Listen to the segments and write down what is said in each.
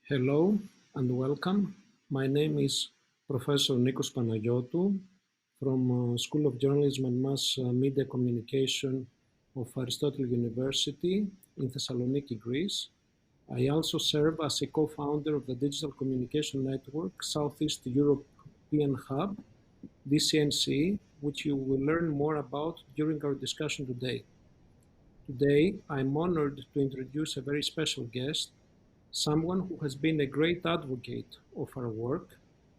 Hello and welcome. My name is Professor Nikos Panagiotou from School of Journalism and Mass Media Communication of Aristotle University in Thessaloniki, Greece. I also serve as a co-founder of the Digital Communication Network Southeast European Hub, DCNC, which you will learn more about during our discussion today. Today, I'm honored to introduce a very special guest, someone who has been a great advocate of our work,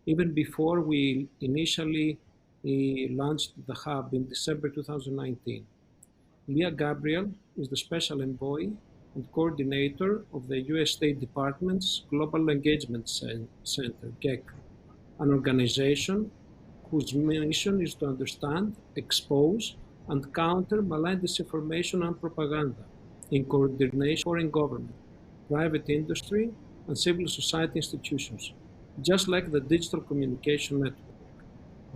even before we initially launched the hub in December 2019. Gabrielle is the special envoy and coordinator of the US State Department's Global Engagement Center, GEC, an organization whose mission is to understand, expose, and counter malign disinformation and propaganda in coordination with foreign government, private industry, and civil society institutions, just like the Digital Communication Network,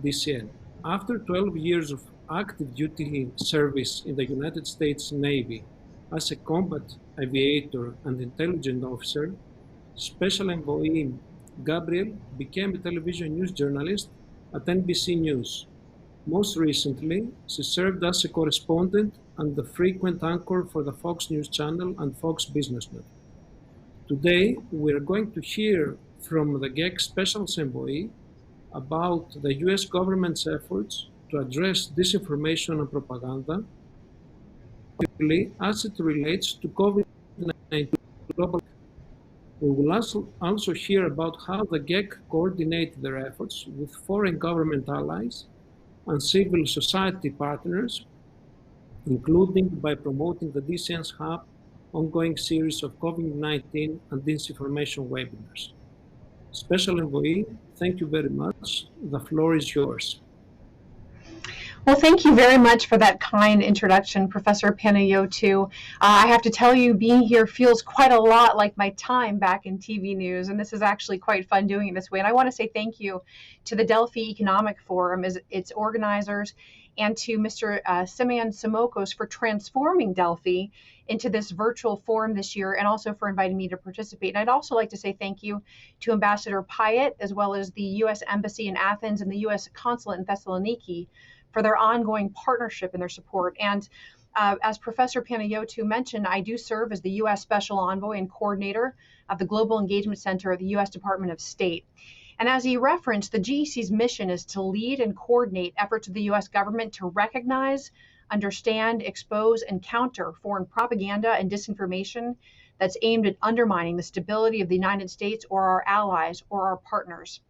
DCN. After 12 years of active duty service in the United States Navy as a combat aviator and intelligence officer, Special Envoy Gabrielle became a television news journalist at NBC News. Most recently, she served as a correspondent and the frequent anchor for the Fox News Channel and Fox Business Network. Today, we are going to hear from the GEC Special Envoy about the US government's efforts to address disinformation and propaganda, particularly as it relates to COVID-19 global. We will also hear about how the GEC coordinate their efforts with foreign government allies and civil society partners, including by promoting the DCN's Hub ongoing series of COVID-19 and disinformation webinars. Special Envoy, thank you very much. The floor is yours. Well, thank you very much for that kind introduction, Professor Panagiotou. I have to tell you, being here feels quite a lot like my time back in TV news, and this is actually quite fun doing it this way. And I want to say thank you to the Delphi Economic Forum, its organizers, and to Mr. Simeon Simokos for transforming Delphi into this virtual forum this year, and also for inviting me to participate. And I'd also like to say thank you to Ambassador Pyatt, as well as the U.S. Embassy in Athens and the U.S. Consulate in Thessaloniki, for their ongoing partnership and their support. And as Professor Panagiotou mentioned, I do serve as the U.S. Special Envoy and Coordinator of the Global Engagement Center of the U.S. Department of State. And as he referenced, the GEC's mission is to lead and coordinate efforts of the U.S. government to recognize, understand, expose, and counter foreign propaganda and disinformation that's aimed at undermining the stability of the United States or our allies or our partners.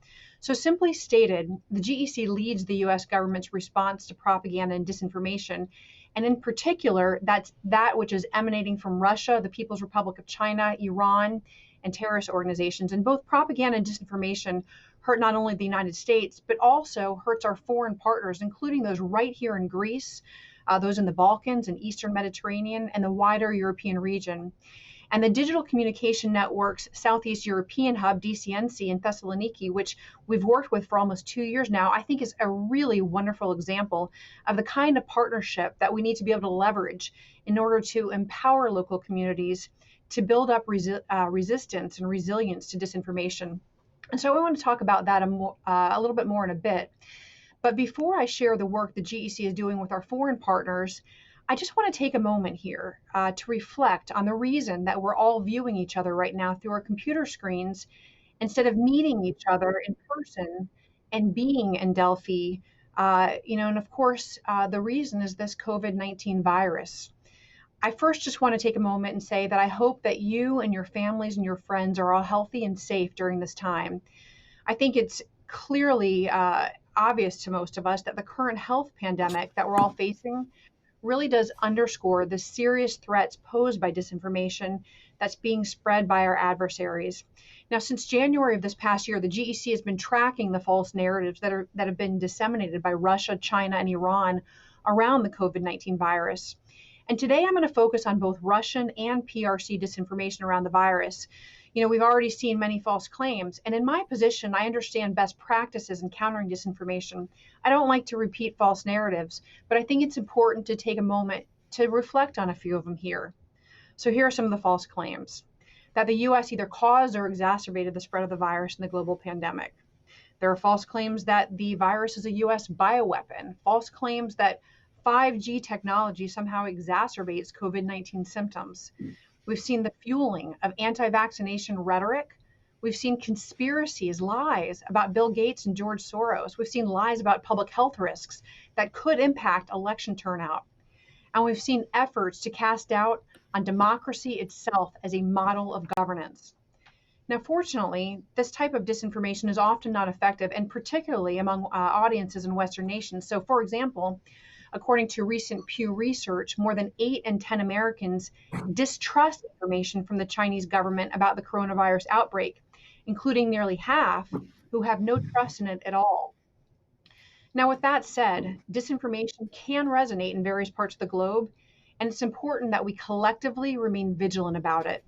So simply stated, the GEC leads the U.S. government's response to propaganda and disinformation, and in particular, that's that which is emanating from Russia, the People's Republic of China, Iran, and terrorist organizations. And both propaganda and disinformation hurt not only the United States, but also hurts our foreign partners, including those right here in Greece, those in the Balkans and Eastern Mediterranean, and the wider European region. And the Digital Communication Network's Southeast European Hub, DCNC, in Thessaloniki, which we've worked with for almost 2 years now, I think is a really wonderful example of the kind of partnership that we need to be able to leverage in order to empower local communities to build up resistance and resilience to disinformation. And so I want to talk about that a little bit more in a bit. But before I share the work the GEC is doing with our foreign partners, I just want to take a moment here to reflect on the reason that we're all viewing each other right now through our computer screens instead of meeting each other in person and being in Delphi. And of course, the reason is this COVID-19 virus. I first just want to take a moment and say that I hope that you and your families and your friends are all healthy and safe during this time. I think it's clearly obvious to most of us that the current health pandemic that we're all facing really does underscore the serious threats posed by disinformation that's being spread by our adversaries. Now, since January of this past year, the GEC has been tracking the false narratives that have been disseminated by Russia, China, and Iran around the COVID-19 virus. And today I'm going to focus on both Russian and PRC disinformation around the virus. We've already seen many false claims, and in my position, I understand best practices in countering disinformation. I don't like to repeat false narratives, but I think it's important to take a moment to reflect on a few of them here. So here are some of the false claims. that the US either caused or exacerbated the spread of the virus in the global pandemic. There are false claims that the virus is a US bioweapon, false claims that 5G technology somehow exacerbates COVID-19 symptoms. We've seen the fueling of anti-vaccination rhetoric. We've seen conspiracies, lies about Bill Gates and George Soros. We've seen lies about public health risks that could impact election turnout. And we've seen efforts to cast doubt on democracy itself as a model of governance. Now, fortunately, this type of disinformation is often not effective, and particularly among audiences in Western nations. So, for example, according to recent Pew Research, more than 8 in 10 Americans distrust information from the Chinese government about the coronavirus outbreak, including nearly half who have no trust in it at all. Now, with that said, disinformation can resonate in various parts of the globe, and it's important that we collectively remain vigilant about it.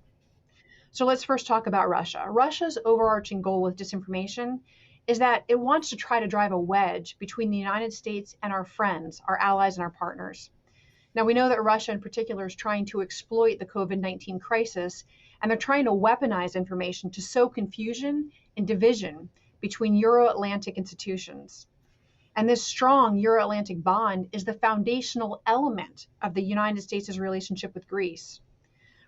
So let's first talk about Russia. Russia's overarching goal with disinformation is that it wants to try to drive a wedge between the United States and our friends, our allies, and our partners. Now, we know that Russia in particular is trying to exploit the COVID-19 crisis, and they're trying to weaponize information to sow confusion and division between Euro-Atlantic institutions. And this strong Euro-Atlantic bond is the foundational element of the United States' relationship with Greece.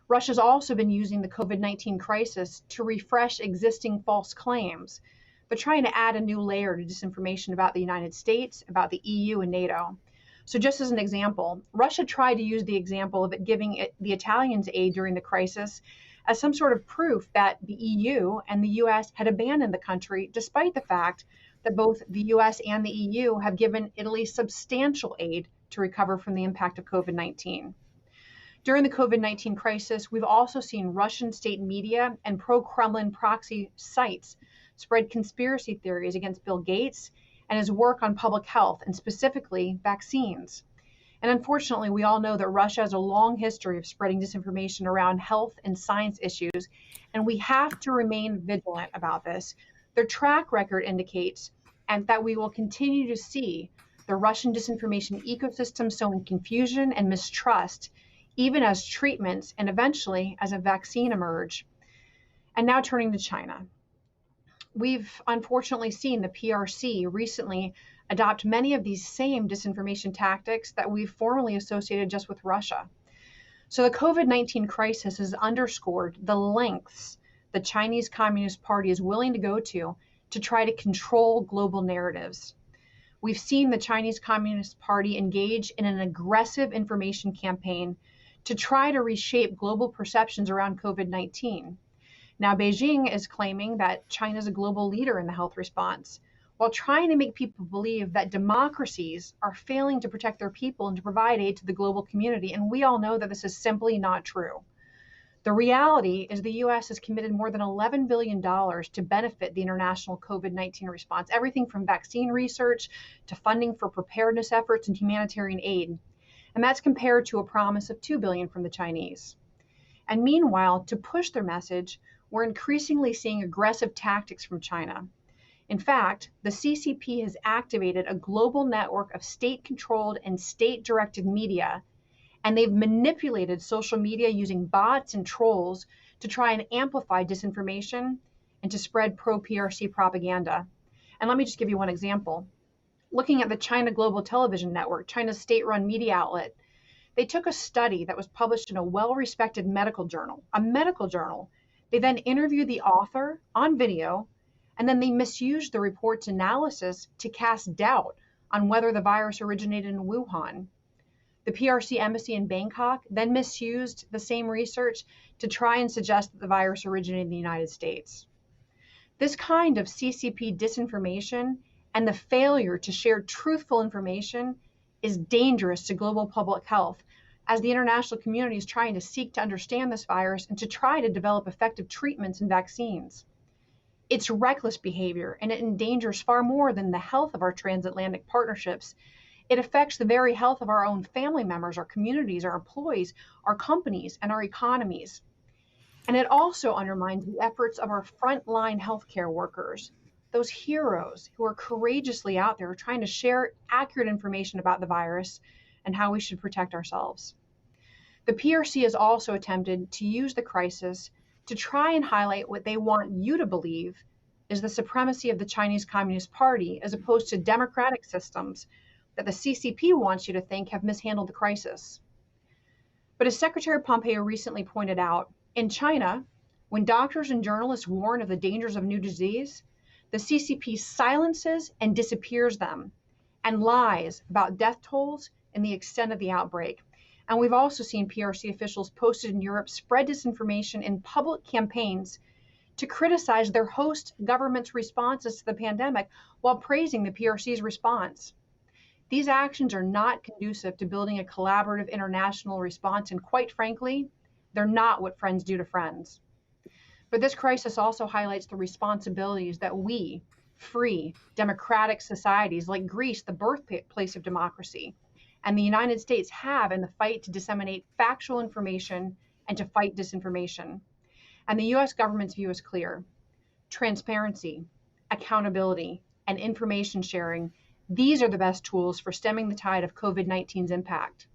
Russia's also been using the COVID-19 crisis to refresh existing false claims. They're trying to add a new layer to disinformation about the United States, about the EU and NATO. So just as an example, Russia tried to use the example of it giving the Italians aid during the crisis as some sort of proof that the EU and the US had abandoned the country, despite the fact that both the US and the EU have given Italy substantial aid to recover from the impact of COVID-19. During the COVID-19 crisis, we've also seen Russian state media and pro-Kremlin proxy sites spread conspiracy theories against Bill Gates and his work on public health, and specifically vaccines. And unfortunately, we all know that Russia has a long history of spreading disinformation around health and science issues, and we have to remain vigilant about this. Their track record indicates that we will continue to see the Russian disinformation ecosystem sowing confusion and mistrust, even as treatments and eventually as a vaccine emerge. And now turning to China. We've unfortunately seen the PRC recently adopt many of these same disinformation tactics that we've formerly associated just with Russia. So the COVID-19 crisis has underscored the lengths the Chinese Communist Party is willing to go to try to control global narratives. We've seen the Chinese Communist Party engage in an aggressive information campaign to try to reshape global perceptions around COVID-19. Now, Beijing is claiming that China is a global leader in the health response, while trying to make people believe that democracies are failing to protect their people and to provide aid to the global community. And we all know that this is simply not true. The reality is the US has committed more than $11 billion to benefit the international COVID-19 response, everything from vaccine research to funding for preparedness efforts and humanitarian aid. And that's compared to a promise of $2 billion from the Chinese. And meanwhile, to push their message, we're increasingly seeing aggressive tactics from China. In fact, the CCP has activated a global network of state-controlled and state-directed media, and they've manipulated social media using bots and trolls to try and amplify disinformation and to spread pro-PRC propaganda. And let me just give you one example. Looking at the China Global Television Network, China's state-run media outlet, they took a study that was published in a well-respected medical journal, a medical journal. They then interviewed the author on video, and then they misused the report's analysis to cast doubt on whether the virus originated in Wuhan. The PRC embassy in Bangkok then misused the same research to try and suggest that the virus originated in the United States. This kind of CCP disinformation and the failure to share truthful information is dangerous to global public health, as the international community is trying to seek to understand this virus and to try to develop effective treatments and vaccines. It's reckless behavior, and it endangers far more than the health of our transatlantic partnerships. It affects the very health of our own family members, our communities, our employees, our companies, and our economies. And it also undermines the efforts of our frontline healthcare workers, those heroes who are courageously out there trying to share accurate information about the virus and how we should protect ourselves. The PRC has also attempted to use the crisis to try and highlight what they want you to believe is the supremacy of the Chinese Communist Party, as opposed to democratic systems that the CCP wants you to think have mishandled the crisis. But as Secretary Pompeo recently pointed out, in China, when doctors and journalists warn of the dangers of new disease, the CCP silences and disappears them and lies about death tolls and the extent of the outbreak. And we've also seen PRC officials posted in Europe spread disinformation in public campaigns to criticize their host government's responses to the pandemic while praising the PRC's response. These actions are not conducive to building a collaborative international response, and quite frankly, they're not what friends do to friends. But this crisis also highlights the responsibilities that we, free, democratic societies like Greece, the birthplace of democracy, and the United States have in the fight to disseminate factual information and to fight disinformation. And the US government's view is clear. Transparency, accountability, and information sharing, these are the best tools for stemming the tide of COVID-19's impact.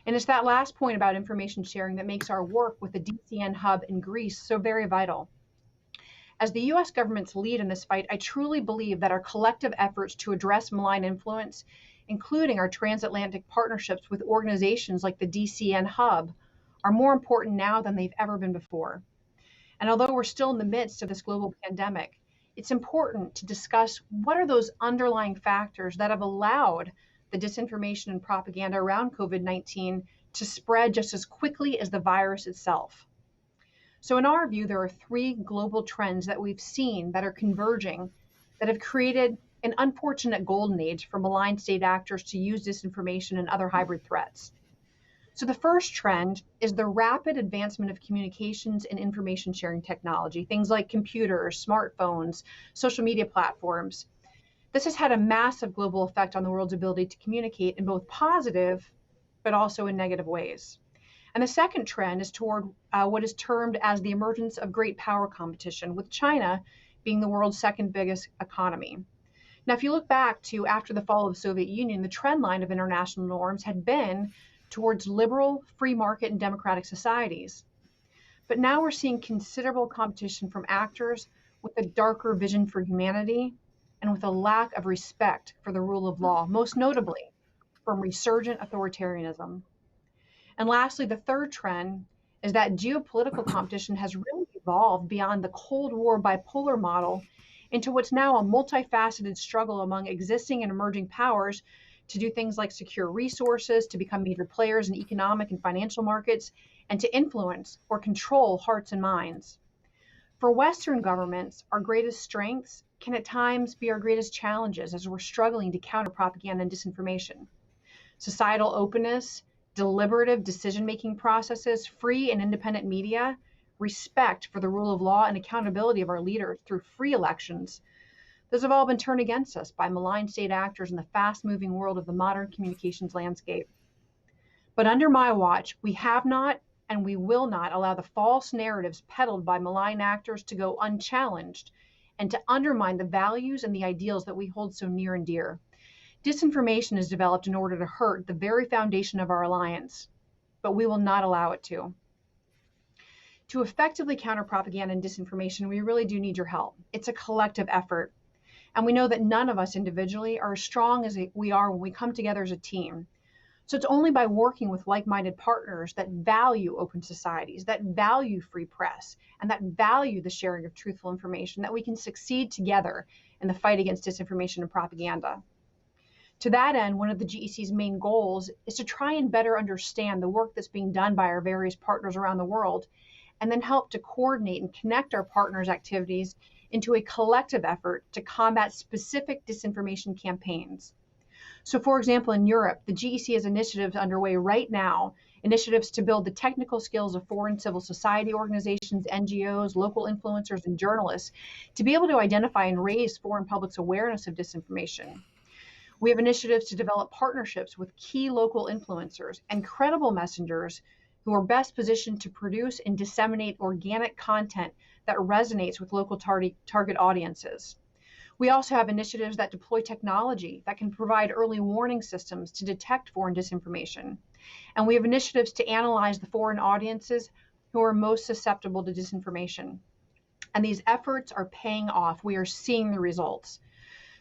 And it's that last point about information sharing that makes our work with the DCN hub in Greece so very vital. As the US government's lead in this fight, I truly believe that our collective efforts to address malign influence, including our transatlantic partnerships with organizations like the DCN hub, are more important now than they've ever been before. And although we're still in the midst of this global pandemic, it's important to discuss what are those underlying factors that have allowed the disinformation and propaganda around COVID-19 to spread just as quickly as the virus itself. So in our view, there are three global trends that we've seen that are converging that have created an unfortunate golden age for malign state actors to use disinformation and other hybrid threats. So the first trend is the rapid advancement of communications and information sharing technology, things like computers, smartphones, social media platforms. This has had a massive global effect on the world's ability to communicate in both positive, but also in negative ways. And the second trend is toward what is termed as the emergence of great power competition, with China being the world's second biggest economy. Now, if you look back to after the fall of the Soviet Union, the trend line of international norms had been towards liberal, free market, and democratic societies. But now we're seeing considerable competition from actors with a darker vision for humanity and with a lack of respect for the rule of law, most notably from resurgent authoritarianism. And lastly, the third trend is that geopolitical competition has really evolved beyond the Cold War bipolar model into what's now a multifaceted struggle among existing and emerging powers to do things like secure resources, to become major players in economic and financial markets, and to influence or control hearts and minds. For Western governments, our greatest strengths can at times be our greatest challenges as we're struggling to counter propaganda and disinformation. Societal openness, deliberative decision-making processes, free and independent media, respect for the rule of law, and accountability of our leaders through free elections, those have all been turned against us by malign state actors in the fast-moving world of the modern communications landscape. But under my watch, we have not and we will not allow the false narratives peddled by malign actors to go unchallenged and to undermine the values and the ideals that we hold so near and dear. Disinformation is developed in order to hurt the very foundation of our alliance, but we will not allow it to. To effectively counter propaganda and disinformation, we really do need your help. It's a collective effort. And we know that none of us individually are as strong as we are when we come together as a team. So it's only by working with like-minded partners that value open societies, that value free press, and that value the sharing of truthful information that we can succeed together in the fight against disinformation and propaganda. To that end, one of the GEC's main goals is to try and better understand the work that's being done by our various partners around the world, and then help to coordinate and connect our partners' activities into a collective effort to combat specific disinformation campaigns. So for example, in Europe, the GEC has initiatives underway right now, initiatives to build the technical skills of foreign civil society organizations, NGOs, local influencers, and journalists to be able to identify and raise foreign public's awareness of disinformation. We have initiatives to develop partnerships with key local influencers and credible messengers who are best positioned to produce and disseminate organic content that resonates with local target audiences. We also have initiatives that deploy technology that can provide early warning systems to detect foreign disinformation. And we have initiatives to analyze the foreign audiences who are most susceptible to disinformation. And these efforts are paying off. We are seeing the results.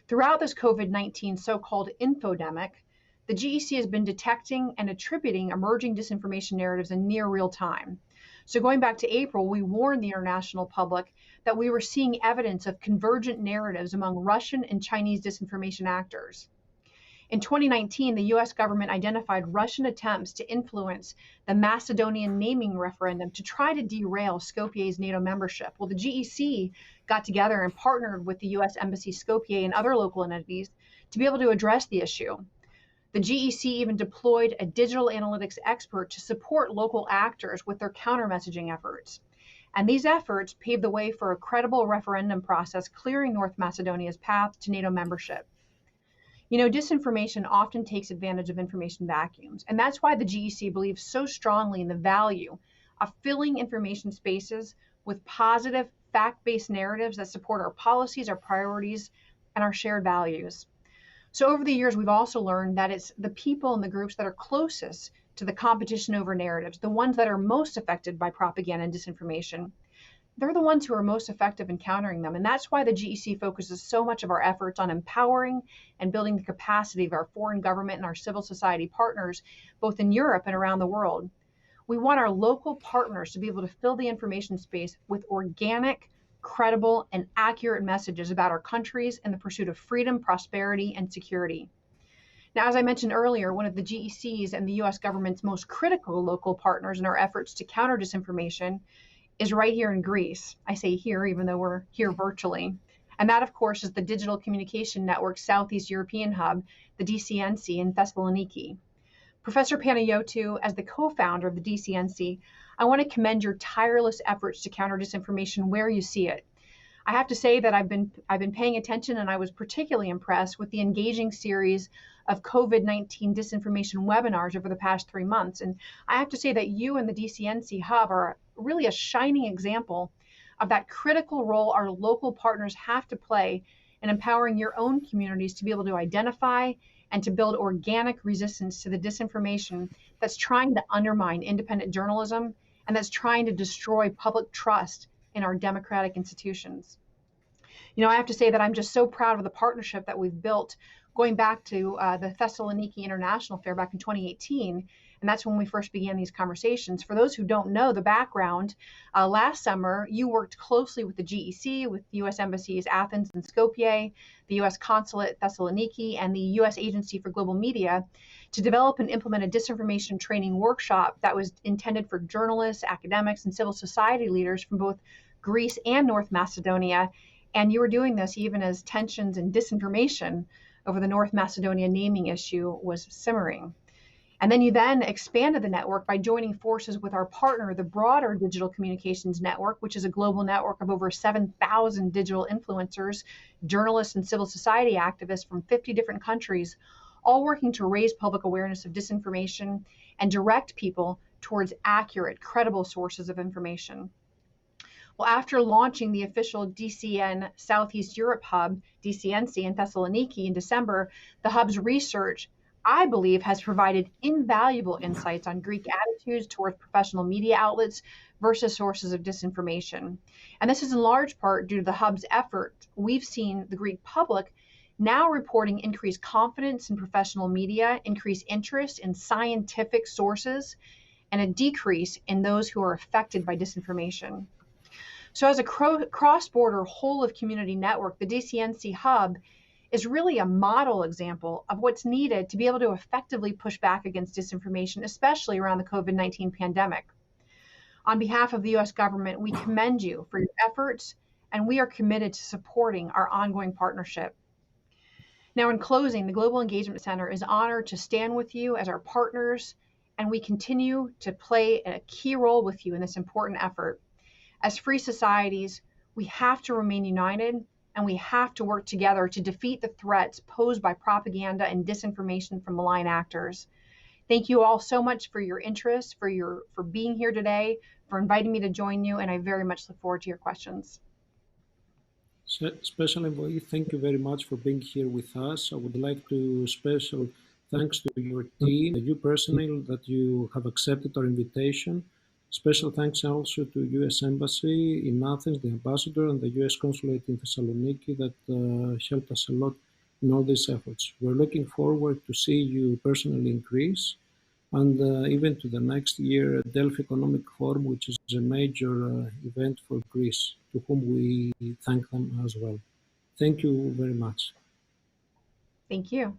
Throughout this COVID-19 so-called infodemic, the GEC has been detecting and attributing emerging disinformation narratives in near real time. So going back to April, we warned the international public that we were seeing evidence of convergent narratives among Russian and Chinese disinformation actors. In 2019, the US government identified Russian attempts to influence the Macedonian naming referendum to try to derail Skopje's NATO membership. Well, the GEC got together and partnered with the US Embassy Skopje and other local entities to be able to address the issue. The GEC even deployed a digital analytics expert to support local actors with their counter-messaging efforts. And these efforts paved the way for a credible referendum process clearing North Macedonia's path to NATO membership. You know, disinformation often takes advantage of information vacuums, and that's why the GEC believes so strongly in the value of filling information spaces with positive, fact-based narratives that support our policies, our priorities, and our shared values. So over the years, we've also learned that it's the people and the groups that are closest to the competition over narratives, the ones that are most affected by propaganda and disinformation. They're the ones who are most effective in countering them. And that's why the GEC focuses so much of our efforts on empowering and building the capacity of our foreign government and our civil society partners, both in Europe and around the world. We want our local partners to be able to fill the information space with organic, credible, and accurate messages about our countries in the pursuit of freedom, prosperity, and security. Now, as I mentioned earlier, one of the GEC's and the US government's most critical local partners in our efforts to counter disinformation is right here in Greece. I say here, even though we're here virtually. And that, of course, is the Digital Communication Network Southeast European Hub, the DCNC in Thessaloniki. Professor Panagiotou, as the co-founder of the DCNC, I want to commend your tireless efforts to counter disinformation where you see it. I have to say that I've been paying attention, and I was particularly impressed with the engaging series of COVID-19 disinformation webinars over the past 3 months. And I have to say that you and the DCNC Hub are really a shining example of that critical role our local partners have to play in empowering your own communities to be able to identify and to build organic resistance to the disinformation that's trying to undermine independent journalism and that's trying to destroy public trust in our democratic institutions. You know, I have to say that I'm just so proud of the partnership that we've built going back to the Thessaloniki International Fair back in 2018. And that's when we first began these conversations. For those who don't know the background, last summer, you worked closely with the GEC, with U.S. embassies Athens and Skopje, the U.S. consulate Thessaloniki, and the U.S. Agency for Global Media to develop and implement a disinformation training workshop that was intended for journalists, academics, and civil society leaders from both Greece and North Macedonia. And you were doing this even as tensions and disinformation over the North Macedonia naming issue was simmering. And then you then expanded the network by joining forces with our partner, the broader Digital Communications Network, which is a global network of over 7,000 digital influencers, journalists, and civil society activists from 50 different countries, all working to raise public awareness of disinformation and direct people towards accurate, credible sources of information. Well, after launching the official DCN Southeast Europe Hub, DCNC in Thessaloniki in December, the hub's research, I believe, has provided invaluable insights on Greek attitudes towards professional media outlets versus sources of disinformation. And this is in large part due to the hub's effort. We've seen the Greek public now reporting increased confidence in professional media, increased interest in scientific sources, and a decrease in those who are affected by disinformation. So as a cross-border whole of community network, the DCNC Hub is really a model example of what's needed to be able to effectively push back against disinformation, especially around the COVID-19 pandemic. On behalf of the US government, we commend you for your efforts, and we are committed to supporting our ongoing partnership. Now, in closing, the Global Engagement Center is honored to stand with you as our partners, and we continue to play a key role with you in this important effort. As free societies, we have to remain united, and we have to work together to defeat the threats posed by propaganda and disinformation from malign actors. Thank you all so much for your interest, for being here today, for inviting me to join you, and I very much look forward to your questions. Special Envoy, thank you very much for being here with us. I would like to special thanks to your team, you personally, that you have accepted our invitation Special thanks also to US Embassy in Athens, the ambassador, and the US Consulate in Thessaloniki that helped us a lot in all these efforts. We're looking forward to see you personally in Greece and even to the next year Delphi Economic Forum, which is a major event for Greece, to whom we thank them as well. Thank you very much. Thank you.